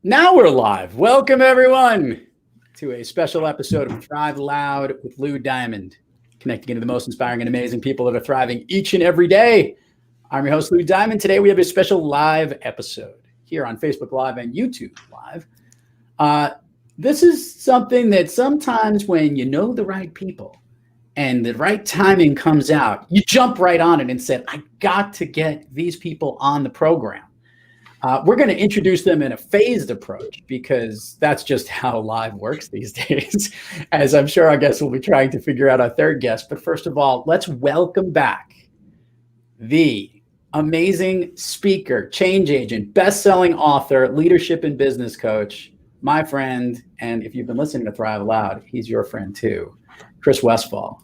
Now we're live. Welcome, everyone, to a special episode of Thrive Loud with Lou Diamond, connecting into the most inspiring and amazing people that are thriving each and every day. I'm your host, Lou Diamond. Today, we have a special live episode here on Facebook Live and YouTube Live. This is something that sometimes when you know the right people and the right timing comes out, you jump right on it and said, I got to get these people on the program. We're going to introduce them in a phased approach because that's just how live works these days, as I'm sure our guests will be trying to figure out our third guest. But first of all, let's welcome back the amazing speaker, change agent, best-selling author, leadership and business coach, my friend, and if you've been listening to Thrive Loud, he's your friend too, Chris Westfall.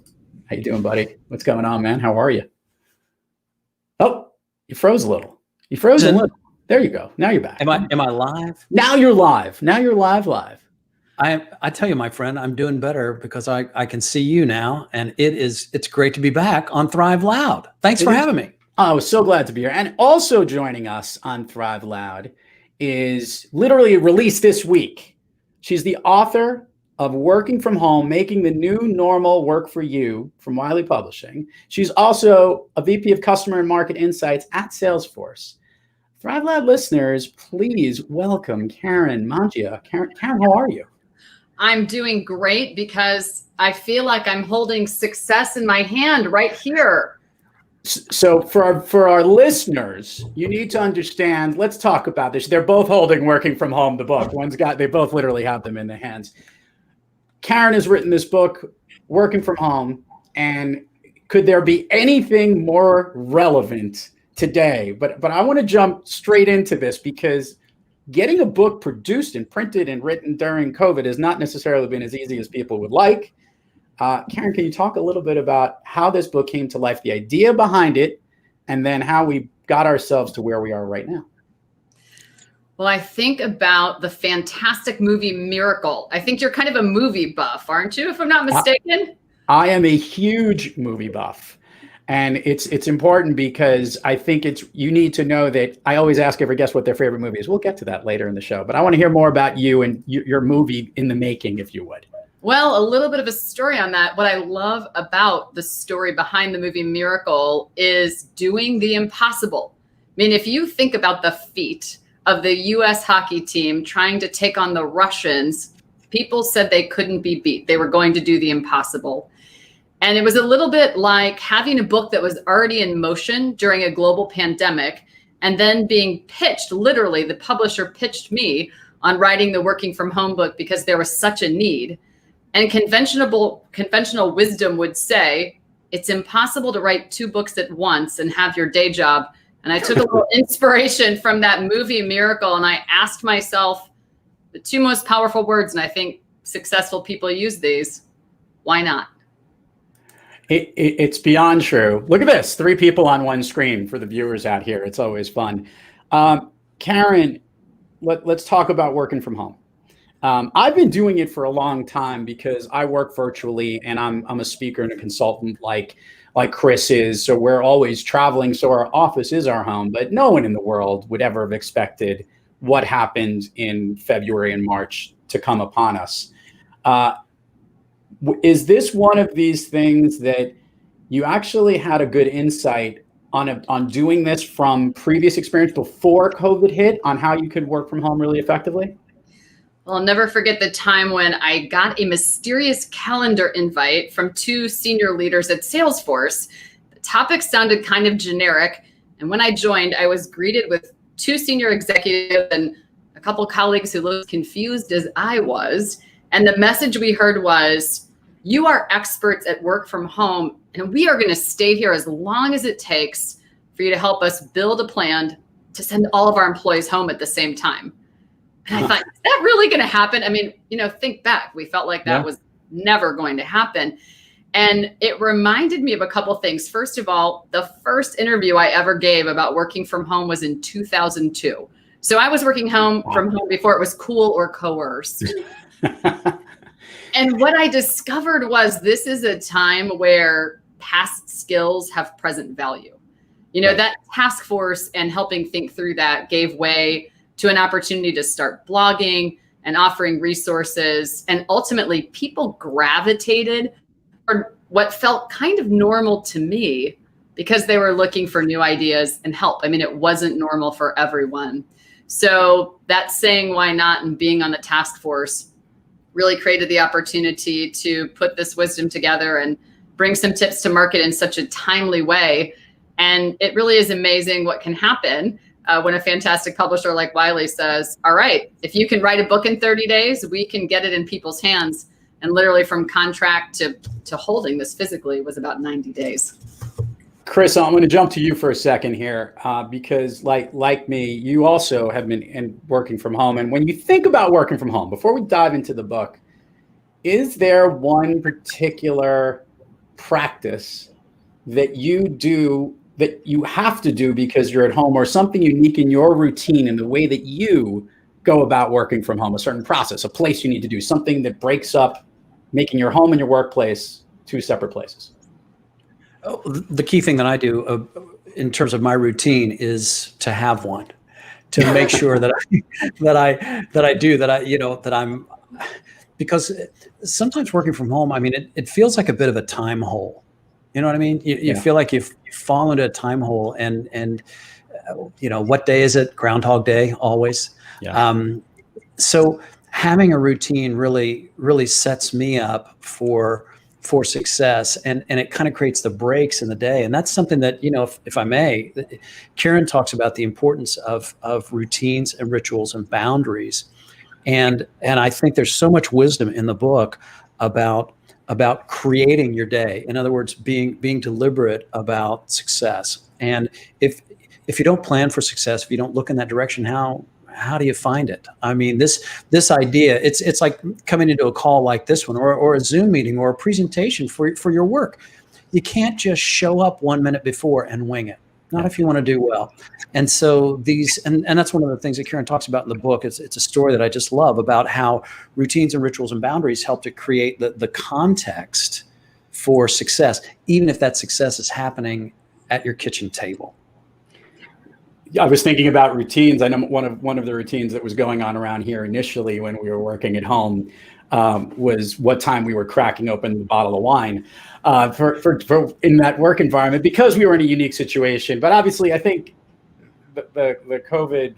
How you doing, buddy? What's going on, man? How are you? Oh, you froze a little. You froze a little. There you go. Now you're back. Am I live? Now you're live. Now you're live. I tell you, my friend, I'm doing better because I can see you now, and it's great to be back on Thrive Loud. Thanks for having me. I was so glad to be here. And also joining us on Thrive Loud is literally released this week. She's the author of Working from Home, Making the New Normal Work for You from Wiley Publishing. She's also a VP of Customer and Market Insights at Salesforce. Thrive Loud listeners, please welcome Karen Mangia. Karen, how are you? I'm doing great because I feel like I'm holding success in my hand right here. So for our listeners, you need to understand, let's talk about this. They're both holding Working from Home, the book. They both literally have them in their hands. Karen has written this book, Working from Home, and could there be anything more relevant today? But I want to jump straight into this because getting a book produced and printed and written during COVID has not necessarily been as easy as people would like. Karen, can you talk a little bit about how this book came to life, the idea behind it, and then how we got ourselves to where we are right now? Well, I think about the fantastic movie Miracle. I think you're kind of a movie buff, aren't you, if I'm not mistaken? I am a huge movie buff. And it's important because I think you need to know that I always ask every guest what their favorite movie is. We'll get to that later in the show, but I want to hear more about you and your movie in the making, if you would. Well, a little bit of a story on that. What I love about the story behind the movie Miracle is doing the impossible. I mean, if you think about the feat of the U.S. hockey team trying to take on the Russians, people said they couldn't be beat. They were going to do the impossible. And it was a little bit like having a book that was already in motion during a global pandemic and then being pitched, literally, the publisher pitched me on writing the Working from Home book because there was such a need. And conventional wisdom would say, it's impossible to write two books at once and have your day job. And I took a little inspiration from that movie Miracle, and I asked myself the two most powerful words, and I think successful people use these: why not? It's beyond true. Look at this, 3 people on one screen for the viewers out here. It's always fun. Karen, let's talk about working from home. I've been doing it for a long time because I work virtually and I'm a speaker and a consultant like Chris is. So we're always traveling. So our office is our home, but no one in the world would ever have expected what happened in February and March to come upon us. Is this one of these things that you actually had a good insight on doing this from previous experience before COVID hit on how you could work from home really effectively? Well, I'll never forget the time when I got a mysterious calendar invite from 2 senior leaders at Salesforce. The topic sounded kind of generic. And when I joined, I was greeted with 2 senior executives and a couple colleagues who looked confused as I was. And the message we heard was, you are experts at work from home, and we are going to stay here as long as it takes for you to help us build a plan to send all of our employees home at the same time. And I thought, is that really going to happen? I mean, think back. We felt like that was never going to happen. And it reminded me of a couple things. First of all, the first interview I ever gave about working from home was in 2002. So I was working from home before it was cool or coerced. And what I discovered was this is a time where past skills have present value. That task force and helping think through that gave way to an opportunity to start blogging and offering resources. And ultimately, people gravitated toward what felt kind of normal to me because they were looking for new ideas and help. I mean, it wasn't normal for everyone. So that saying why not and being on the task force really created the opportunity to put this wisdom together and bring some tips to market in such a timely way. And it really is amazing what can happen when a fantastic publisher like Wiley says, all right, if you can write a book in 30 days, we can get it in people's hands. And literally from contract to holding this physically was about 90 days. Chris, I'm going to jump to you for a second here because like me, you also have been working from home. And when you think about working from home, before we dive into the book, is there one particular practice that you do that you have to do because you're at home, or something unique in your routine in the way that you go about working from home, a certain process, a place you need to do, something that breaks up making your home and your workplace two separate places? The key thing that I do in terms of my routine is to have one, to make sure that I'm, because sometimes working from home, I mean, it feels like a bit of a time hole. You know what I mean? You feel like you've fallen into a time hole, and what day is it? Groundhog Day, always. Yeah. So having a routine really sets me up for success, and it kind of creates the breaks in the day. And that's something that, if I may, Karen talks about the importance of routines and rituals and boundaries. And I think there's so much wisdom in the book about creating your day. In other words, being deliberate about success. And if you don't plan for success, if you don't look in that direction, how do you find it? I mean, this idea, it's like coming into a call like this one, or a Zoom meeting, or a presentation for your work. You can't just show up 1 minute before and wing it. Not if you want to do well. And so and that's one of the things that Karen talks about in the book. It's a story that I just love about how routines and rituals and boundaries help to create the context for success, even if that success is happening at your kitchen table. I was thinking about routines. I know one of the routines that was going on around here initially when we were working at home was what time we were cracking open the bottle of wine for in that work environment, because we were in a unique situation. But obviously, I think the COVID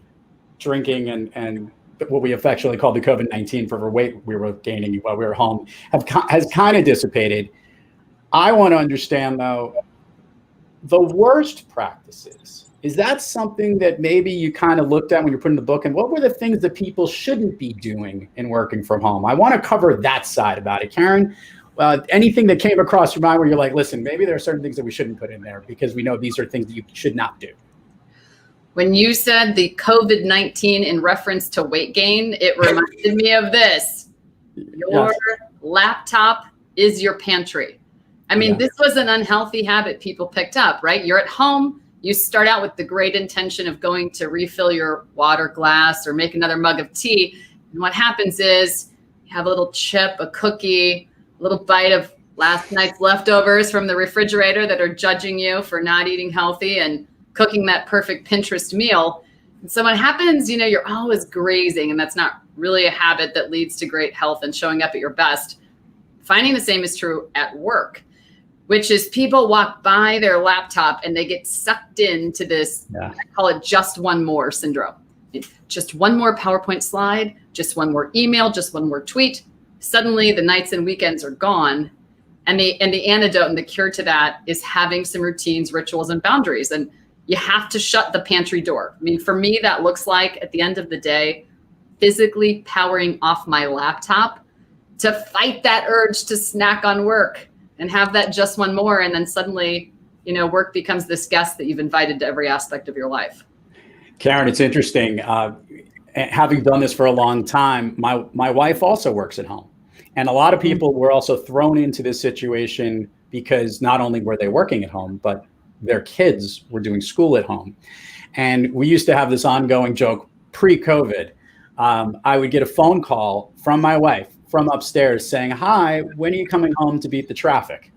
drinking and what we affectionately call the COVID-19 for the weight we were gaining while we were home has kind of dissipated. I want to understand, though, the worst practices. Is that something that maybe you kind of looked at when you're putting the book? And what were the things that people shouldn't be doing in working from home? I want to cover that side about it. Karen, anything that came across your mind where you're like, listen, maybe there are certain things that we shouldn't put in there because we know these are things that you should not do? When you said the COVID-19 in reference to weight gain, it reminded me of this. Your laptop is your pantry. I mean, this was an unhealthy habit people picked up, right? You're at home. You start out with the great intention of going to refill your water glass or make another mug of tea. And what happens is you have a little chip, a cookie, a little bite of last night's leftovers from the refrigerator that are judging you for not eating healthy and cooking that perfect Pinterest meal. And so what happens, you're always grazing, and that's not really a habit that leads to great health and showing up at your best. Finding the same is true at work, which is people walk by their laptop and they get sucked into this, I call it just one more syndrome. Just one more PowerPoint slide, just one more email, just one more tweet. Suddenly the nights and weekends are gone. And the antidote and the cure to that is having some routines, rituals, and boundaries. And you have to shut the pantry door. I mean, for me, that looks like at the end of the day, physically powering off my laptop to fight that urge to snack on work and have that just one more. And then suddenly, work becomes this guest that you've invited to every aspect of your life. Karen, it's interesting. Having done this for a long time, my wife also works at home. And a lot of people were also thrown into this situation because not only were they working at home, but their kids were doing school at home. And we used to have this ongoing joke pre-COVID. I would get a phone call from my wife from upstairs saying, "Hi, when are you coming home to beat the traffic?"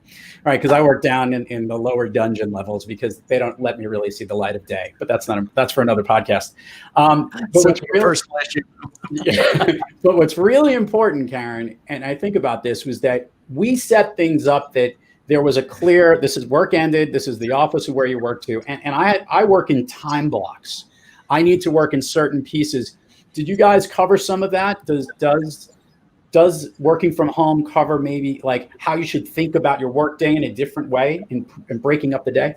Right, because I work down in the lower dungeon levels because they don't let me really see the light of day. But that's for another podcast. But what's personal issue. yeah, but what's really important, Karen, and I think about this, was that we set things up that there was a clear, this is work ended, this is the office of where you work to, and I work in time blocks. I need to work in certain pieces. Did you guys cover some of that? Does working from home cover maybe like how you should think about your work day in a different way and breaking up the day?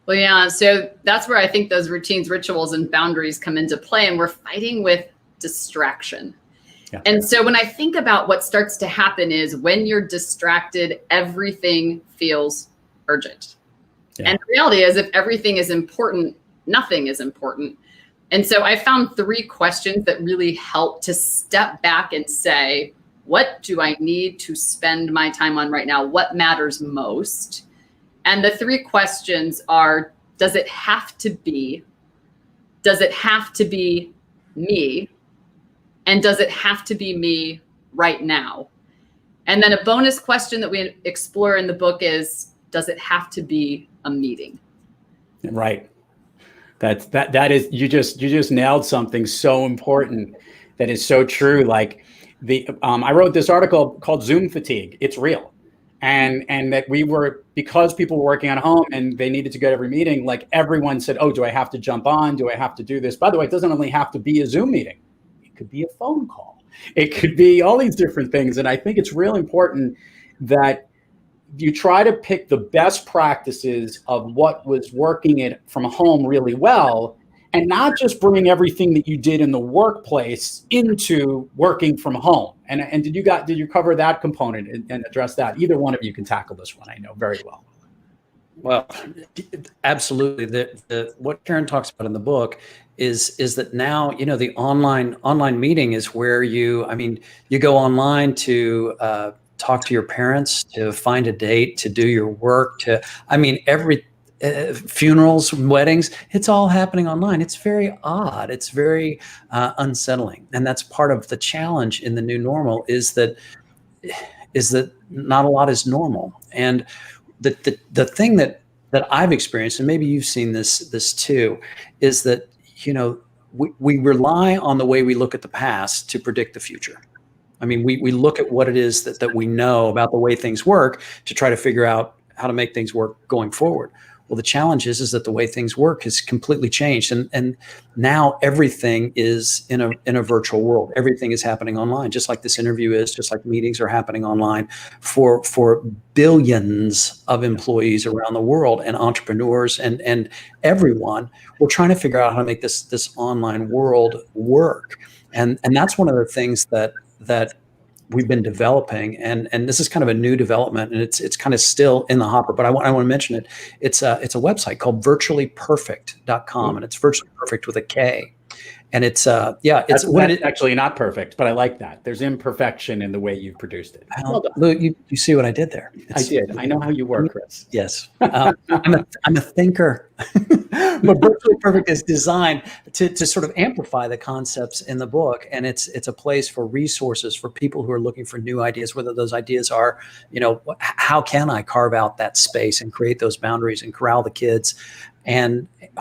Well, yeah. So that's where I think those routines, rituals, and boundaries come into play. And we're fighting with distraction. Yeah. And so when I think about what starts to happen is when you're distracted, everything feels urgent. Yeah. And the reality is, if everything is important, nothing is important. And so I found 3 questions that really help to step back and say, what do I need to spend my time on right now? What matters most? And the 3 questions are, does it have to be? Does it have to be me? And does it have to be me right now? And then a bonus question that we explore in the book is, does it have to be a meeting? Right. That is, you just nailed something so important that is so true. Like I wrote this article called Zoom fatigue. It's real. And that because people were working at home and they needed to go to every meeting, like everyone said, oh, do I have to jump on? Do I have to do this? By the way, it doesn't only have to be a Zoom meeting. It could be a phone call. It could be all these different things. And I think it's real important that you try to pick the best practices of what was working from home really well, and not just bring everything that you did in the workplace into working from home. And did you cover that component and address that? Either one of you can tackle this one, I know very well. Well, absolutely. What Karen talks about in the book is that now, the online meeting is where you go online to talk to your parents, to find a date, to do your work, every funerals, weddings, it's all happening online. It's very odd. It's very unsettling. And that's part of the challenge in the new normal is that not a lot is normal. And the thing that I've experienced, and maybe you've seen this too, is that, we rely on the way we look at the past to predict the future. We look at what it is that we know about the way things work to try to figure out how to make things work going forward. Well, the challenge is that the way things work has completely changed. And now everything is in a virtual world. Everything is happening online, just like this interview is, just like meetings are happening online for billions of employees around the world and entrepreneurs and everyone. We're trying to figure out how to make this online world work. And that's one of the things that we've been developing, and this is kind of a new development, and it's kind of still in the hopper, but I want to mention it. It's a website called virtuallyperfect.com, and it's virtually perfect with a K. And it's that's actually not perfect, but I like that. There's imperfection in the way you've produced it. Well, Lou, you see what I did there? I did. I know how you work, Chris. Yes, I'm a thinker. But Virtually Perfect is designed to sort of amplify the concepts in the book, and it's a place for resources for people who are looking for new ideas. Whether those ideas are, how can I carve out that space and create those boundaries and corral the kids,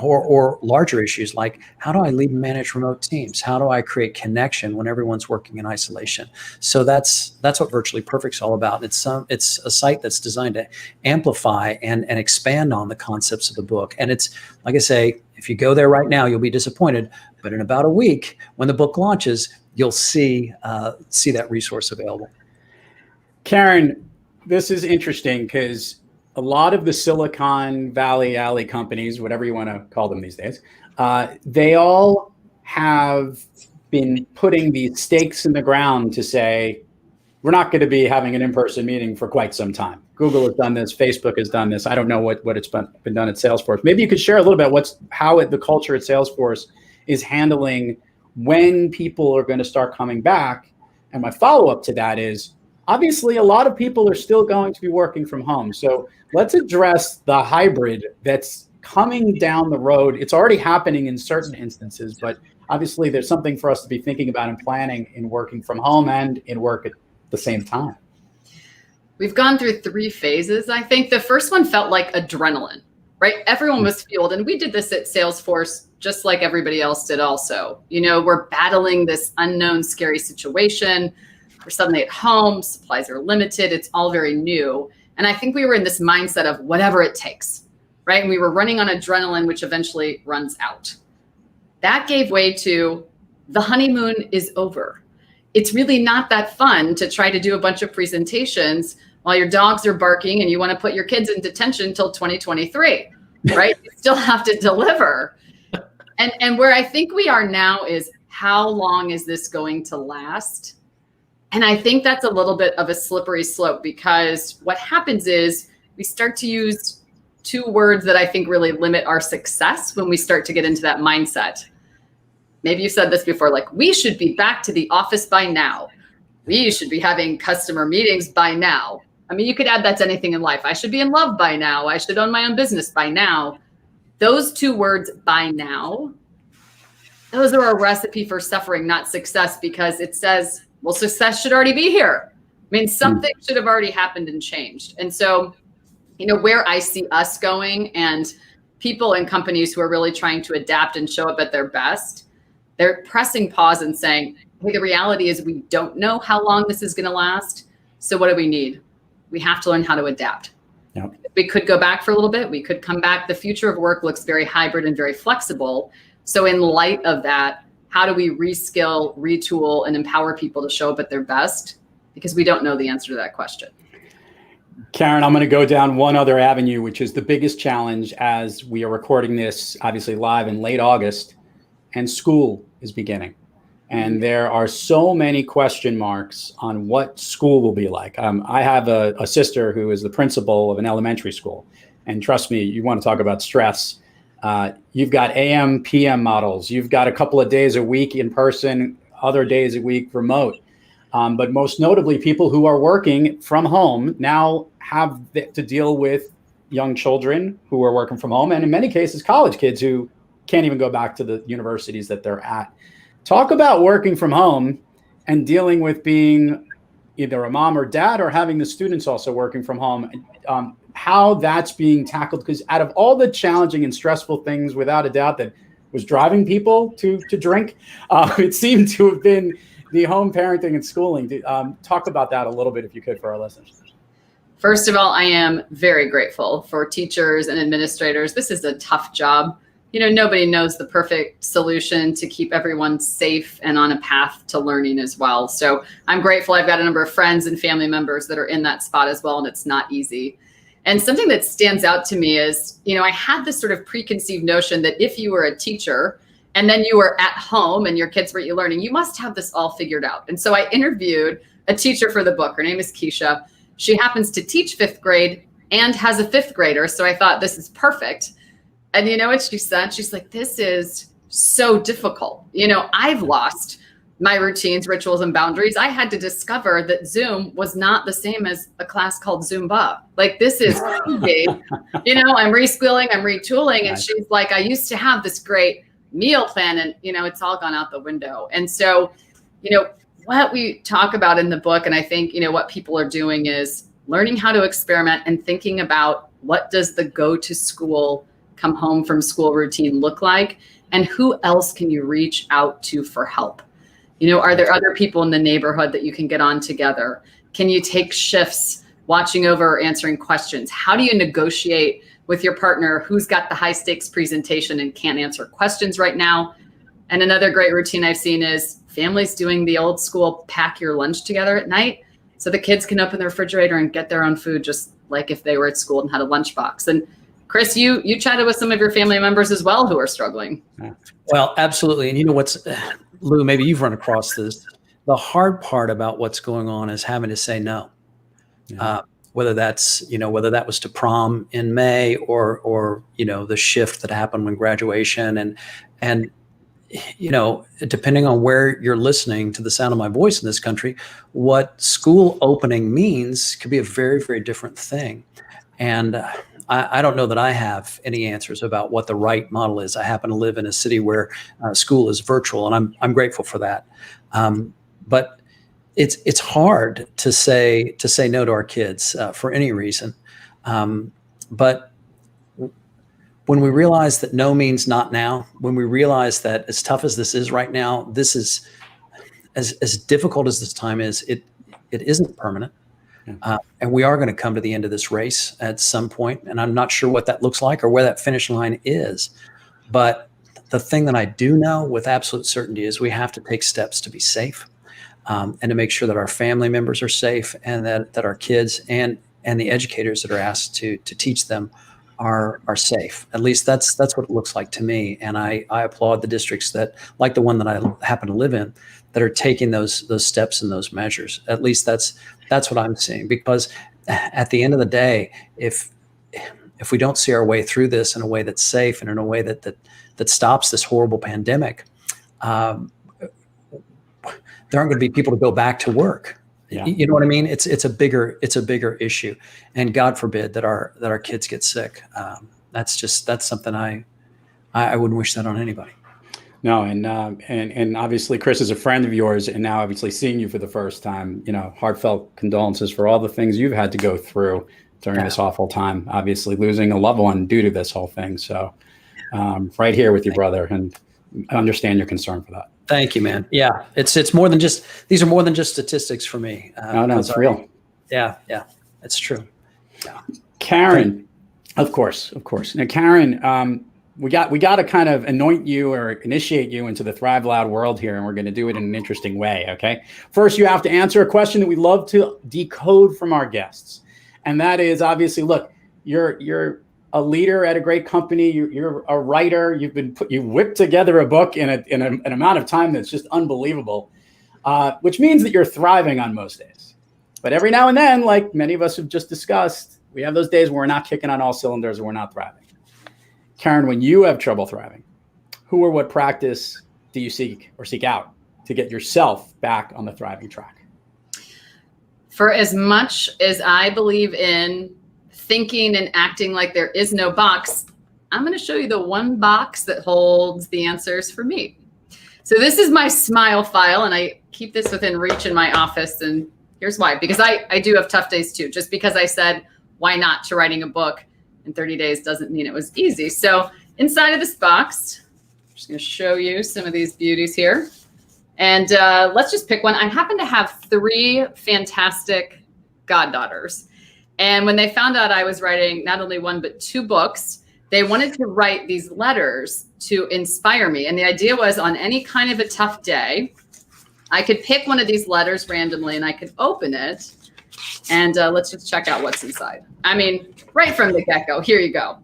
or larger issues like how do I lead and manage remote teams? How do I create connection when everyone's working in isolation? So that's what Virtually Perfect's all about. It's a site that's designed to amplify and expand on the concepts of the book. And it's, like I say, if you go there right now, you'll be disappointed. But in about a week, when the book launches, you'll see that resource available. Karen, this is interesting because a lot of the Silicon Valley Alley companies, whatever you want to call them these days, they all have been putting these stakes in the ground to say, we're not going to be having an in-person meeting for quite some time. Google has done this. Facebook has done this. I don't know what it's been done at Salesforce. Maybe you could share a little bit how the culture at Salesforce is handling when people are going to start coming back. And my follow-up to that is, obviously, a lot of people are still going to be working from home. So let's address the hybrid that's coming down the road. It's already happening in certain instances, but obviously there's something for us to be thinking about and planning in working from home and in work at the same time. We've gone through 3 phases. I think the first one felt like adrenaline, right? Everyone was fueled. And we did this at Salesforce just like everybody else did also. We're battling this unknown, scary situation. We're suddenly at home, supplies are limited. It's all very new. And I think we were in this mindset of whatever it takes, right? And we were running on adrenaline, which eventually runs out. That gave way to the honeymoon is over. It's really not that fun to try to do a bunch of presentations while your dogs are barking and you want to put your kids in detention until 2023, right? You still have to deliver. And where I think we are now is, how long is this going to last? And I think that's a little bit of a slippery slope, because what happens is we start to use 2 words that I think really limit our success when we start to get into that mindset. Maybe you've said this before, like, we should be back to the office by now. We should be having customer meetings by now. I mean, you could add that to anything in life. I should be in love by now. I should own my own business by now. Those 2 words, by now, those are a recipe for suffering, not success, because it says, well, success should already be here. I mean, something should have already happened and changed. And so, where I see us going, and people and companies who are really trying to adapt and show up at their best, they're pressing pause and saying, hey, the reality is we don't know how long this is going to last. So what do we need? We have to learn how to adapt. Yep. We could go back for a little bit. We could come back. The future of work looks very hybrid and very flexible. So in light of that, how do we reskill, retool, and empower people to show up at their best? Because we don't know the answer to that question. Karen, I'm going to go down one other avenue, which is the biggest challenge as we are recording this, obviously live in late August, and school is beginning. And there are so many question marks on what school will be like. I have a sister who is the principal of an elementary school. And trust me, you want to talk about stress. You've got AM, PM models. You've got a couple of days a week in person, other days a week remote. But most notably, people who are working from home now have to deal with young children who are working from home, and in many cases, college kids who can't even go back to the universities that they're at. Talk about working from home and dealing with being either a mom or dad, or having the students also working from home, how that's being tackled. Because out of all the challenging and stressful things, without a doubt, that was driving people to drink, it seemed to have been the home parenting and schooling. Talk about that a little bit, if you could, for our listeners. First of all, I am very grateful for teachers and administrators. This is a tough job. Nobody knows the perfect solution to keep everyone safe and on a path to learning as well. So I'm grateful. I've got a number of friends and family members that are in that spot as well, and it's not easy. And something that stands out to me is, I had this sort of preconceived notion that if you were a teacher and then you were at home and your kids were learning, you must have this all figured out. And so I interviewed a teacher for the book. Her name is Keisha. She happens to teach 5th grade and has a 5th grader. So I thought, this is perfect. And you know what she said? She's like, this is so difficult. I've lost my routines, rituals, and boundaries. I had to discover that Zoom was not the same as a class called Zumba. Like, this is crazy. I'm reschooling, I'm retooling. And she's like, I used to have this great meal plan, and, it's all gone out the window. And so, what we talk about in the book, and I think, what people are doing is learning how to experiment and thinking about, what does the go to school, come home from school routine look like? And who else can you reach out to for help? Are there other people in the neighborhood that you can get on together? Can you take shifts watching over or answering questions? How do you negotiate with your partner who's got the high stakes presentation and can't answer questions right now? And another great routine I've seen is families doing the old school pack your lunch together at night, so the kids can open the refrigerator and get their own food, just like if they were at school and had a lunchbox. And Chris, you chatted with some of your family members as well who are struggling. Well, absolutely. And what's, Lou, maybe you've run across this. The hard part about what's going on is having to say no. Yeah. Whether that's, whether that was to prom in May or the shift that happened when graduation, and depending on where you're listening to the sound of my voice in this country, what school opening means could be a very, very different thing. And I don't know that I have any answers about what the right model is. I happen to live in a city where school is virtual, and I'm grateful for that. But it's hard to say no to our kids for any reason. But when we realize that no means not now, when we realize that as tough as this is right now, this is as difficult as this time is, it isn't permanent. And we are going to come to the end of this race at some point. And I'm not sure what that looks like or where that finish line is. But the thing that I do know with absolute certainty is we have to take steps to be safe, and to make sure that our family members are safe, and that our kids and the educators that are asked to teach them are safe. At least that's what it looks like to me. And I applaud the districts that, like the one that I happen to live in, that are taking those steps and those measures. At least that's what I'm seeing, because at the end of the day, if we don't see our way through this in a way that's safe and in a way that stops this horrible pandemic, there aren't going to be people to go back to work. Yeah. You know what I mean? It's a bigger issue, and God forbid that our kids get sick. That's something I wouldn't wish that on anybody. No, and obviously Chris is a friend of yours, and now obviously seeing you for the first time, heartfelt condolences for all the things you've had to go through during this awful time. Obviously losing a loved one due to this whole thing. So right here with you, brother, and I understand your concern for that. Thank you, man. Yeah, it's more than just, these are more than just statistics for me. No, it's real. Yeah, it's true. Yeah. Karen, of course. Now, Karen, we got to kind of anoint you or initiate you into the Thrive Loud world here, and we're going to do it in an interesting way. Okay. First, you have to answer a question that we love to decode from our guests, and that is obviously, look, you're a leader at a great company. You're a writer. You whipped together a book in an amount of time that's just unbelievable, which means that you're thriving on most days. But every now and then, like many of us have just discussed, we have those days where we're not kicking on all cylinders and we're not thriving. Karen, when you have trouble thriving, who or what practice do you seek out to get yourself back on the thriving track? For as much as I believe in thinking and acting like there is no box, I'm going to show you the one box that holds the answers for me. So this is my smile file, and I keep this within reach in my office. And here's why, because I do have tough days too. Just because I said, why not, to writing a book in 30 days doesn't mean it was easy. So inside of this box, I'm just going to show you some of these beauties here. And let's just pick one. I happen to have 3 fantastic goddaughters. And when they found out I was writing not only 1, but 2 books, they wanted to write these letters to inspire me. And the idea was, on any kind of a tough day, I could pick one of these letters randomly and I could open it. And let's just check out what's inside. I mean, right from the get-go, here you go.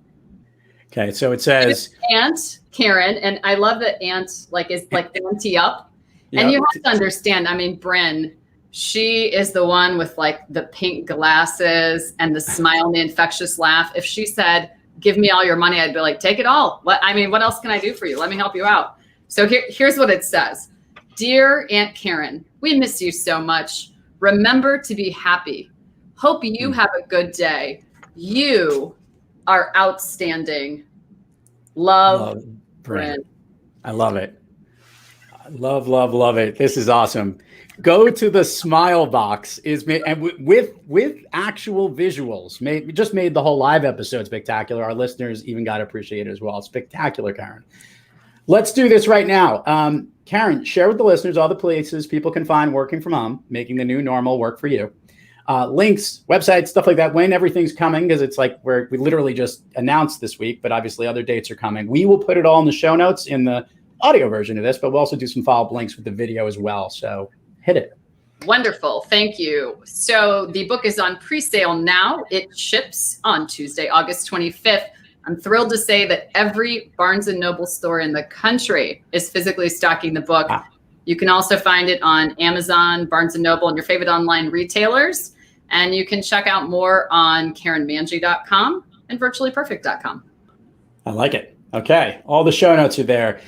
Okay, so it says Aunt Karen, and I love that Aunt is like auntie up. Yep. And you have to understand, I mean, Bryn, she is the one with like the pink glasses and the smile and the infectious laugh. If she said, give me all your money, I'd be like, take it all. What else can I do for you? Let me help you out. So here's what it says. Dear Aunt Karen, we miss you so much. Remember to be happy. Hope you have a good day. You are outstanding. Love, Bryn. I love it. Love it. This is awesome. Go to the smile box and with actual visuals. We just made the whole live episode spectacular. Our listeners even got to appreciate it as well. Spectacular, Karen. Let's do this right now. Karen, share with the listeners all the places people can find working from home, making the new normal work for you. Links, websites, stuff like that, when everything's coming, because it's like we literally just announced this week, but obviously other dates are coming. We will put it all in the show notes in the audio version of this, but we'll also do some follow-up links with the video as well. So hit it. Wonderful. Thank you. So the book is on pre-sale now. It ships on Tuesday, August 25th. I'm thrilled to say that every Barnes & Noble store in the country is physically stocking the book. Wow. You can also find it on Amazon, Barnes & Noble, and your favorite online retailers. And you can check out more on KarenMangia.com and virtuallyperfect.com. I like it. Okay. All the show notes are there.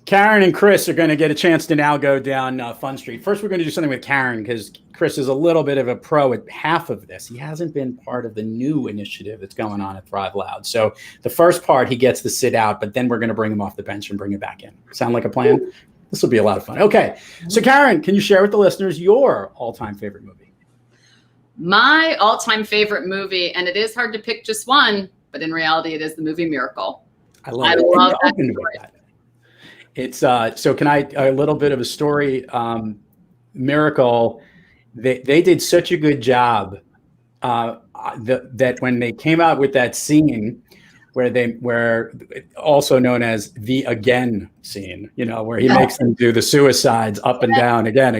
Karen and Chris are going to get a chance to now go down Fun Street. First, we're going to do something with Karen because Chris is a little bit of a pro at half of this. He hasn't been part of the new initiative that's going on at Thrive Loud. So the first part, he gets to sit out, but then we're going to bring him off the bench and bring him back in. Sound like a plan? This will be a lot of fun. Okay. So Karen, can you share with the listeners your all-time favorite movie? My all-time favorite movie, and it is hard to pick just one, but in reality, it is the movie Miracle. I love that. It's so can I a little bit of a story. Miracle, they did such a good job that when they came out with that scene where also known as the again scene, where he makes them do the suicides up and down again.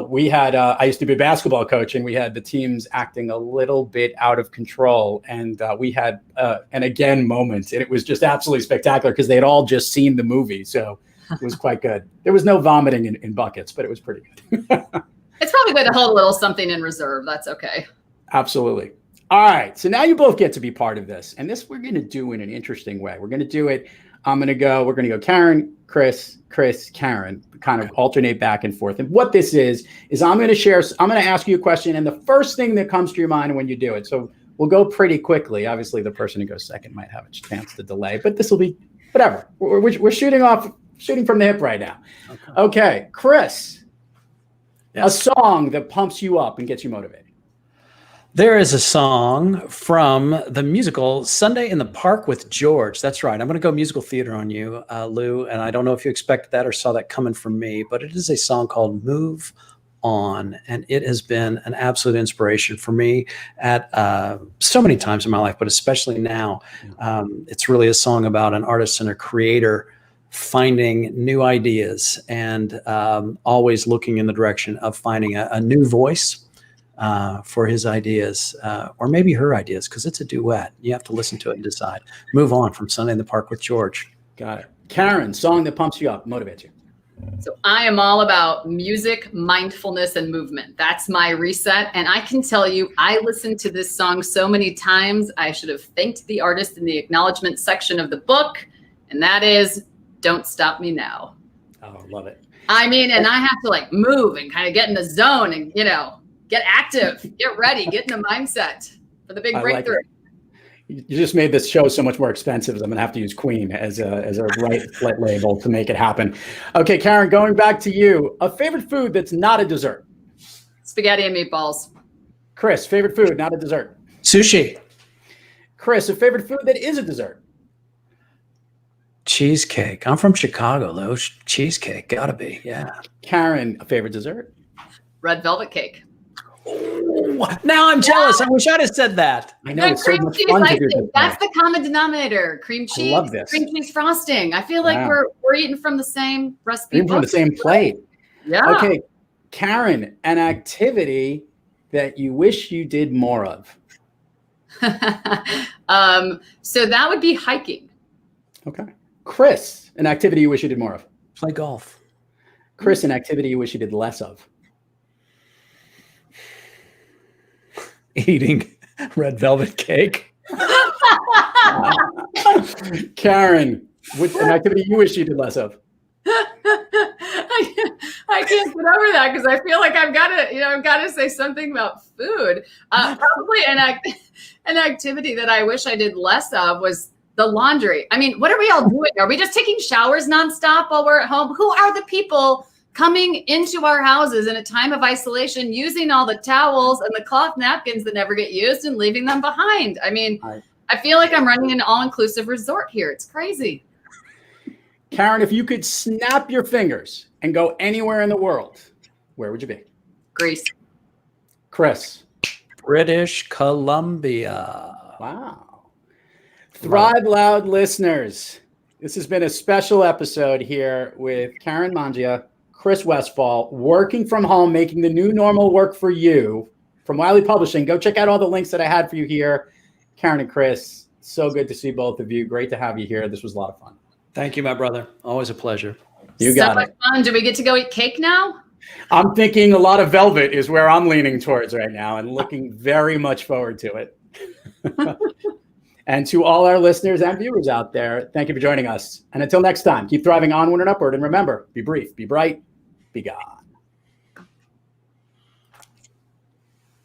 We had I used to be a basketball coach, and we had the teams acting a little bit out of control, and we had an again moment, and it was just absolutely spectacular because they had all just seen the movie, so it was quite good. There was no vomiting in buckets, but it was pretty good. It's probably good to hold a little something in reserve. That's okay. Absolutely. All right, so now you both get to be part of this, and this we're going to do in an interesting way. We're going to do it. We're going to go Karen, Chris, Karen, kind of alternate back and forth. And what this is I'm going to ask you a question, and the first thing that comes to your mind when you do it. So we'll go pretty quickly. Obviously, the person who goes second might have a chance to delay, but this will be whatever. We're shooting from the hip right now. Okay, Chris, yes. A song that pumps you up and gets you motivated. There is a song from the musical Sunday in the Park with George. That's right. I'm going to go musical theater on you, Lou. And I don't know if you expected that or saw that coming from me, but it is a song called Move On. And it has been an absolute inspiration for me at so many times in my life, but especially now. It's really a song about an artist and a creator finding new ideas and always looking in the direction of finding a new voice for his ideas, or maybe her ideas, because it's a duet. You have to listen to it and decide. Move On from Sunday in the Park with George. Got it. Karen, song that pumps you up, motivates you. So I am all about music, mindfulness, and movement. That's my reset. And I can tell you, I listened to this song so many times, I should have thanked the artist in the acknowledgement section of the book. And that is Don't Stop Me Now. Oh, love it. I mean, and I have to move and kind of get in the zone and, get active, get ready, get in the mindset for the big breakthrough. You just made this show so much more expensive. I'm going to have to use Queen as a right label to make it happen. Okay, Karen, going back to you. A favorite food that's not a dessert? Spaghetti and meatballs. Chris, favorite food, not a dessert? Sushi. Chris, a favorite food that is a dessert? Cheesecake. I'm from Chicago, though. Cheesecake, gotta be, yeah. Karen, a favorite dessert? Red velvet cake. Oh, now I'm jealous. I wish I'd have said that. I know, it's so much fun to do. That's the common denominator. Cream cheese. I love this. Cream cheese frosting. I feel like we're eating from the same recipe. Eating from the same plate. Yeah. Okay, Karen, an activity that you wish you did more of. So that would be hiking. Okay. Chris, an activity you wish you did more of. Play golf. Chris, an activity you wish you did less of. Eating red velvet cake. Karen, an activity you wish you did less of. I can't get over that because I feel like I've got to say something about food. Probably an activity that I wish I did less of was the laundry. I mean, what are we all doing? Are we just taking showers nonstop while we're at home? Who are the people coming into our houses in a time of isolation, using all the towels and the cloth napkins that never get used and leaving them behind? I mean, I feel like I'm running an all-inclusive resort here. It's crazy. Karen, if you could snap your fingers and go anywhere in the world, where would you be? Greece. Chris. British Columbia. Wow. Thrive Loud listeners, this has been a special episode here with Karen Mangia, Chris Westfall, working from home, making the new normal work for you from Wiley Publishing. Go check out all the links that I had for you here. Karen and Chris, so good to see both of you. Great to have you here. This was a lot of fun. Thank you, my brother. Always a pleasure. You got it. Fun. Do we get to go eat cake now? I'm thinking a lot of velvet is where I'm leaning towards right now and looking very much forward to it. And to all our listeners and viewers out there, thank you for joining us. And until next time, keep thriving onward and upward. And remember, be brief, be bright, be gone.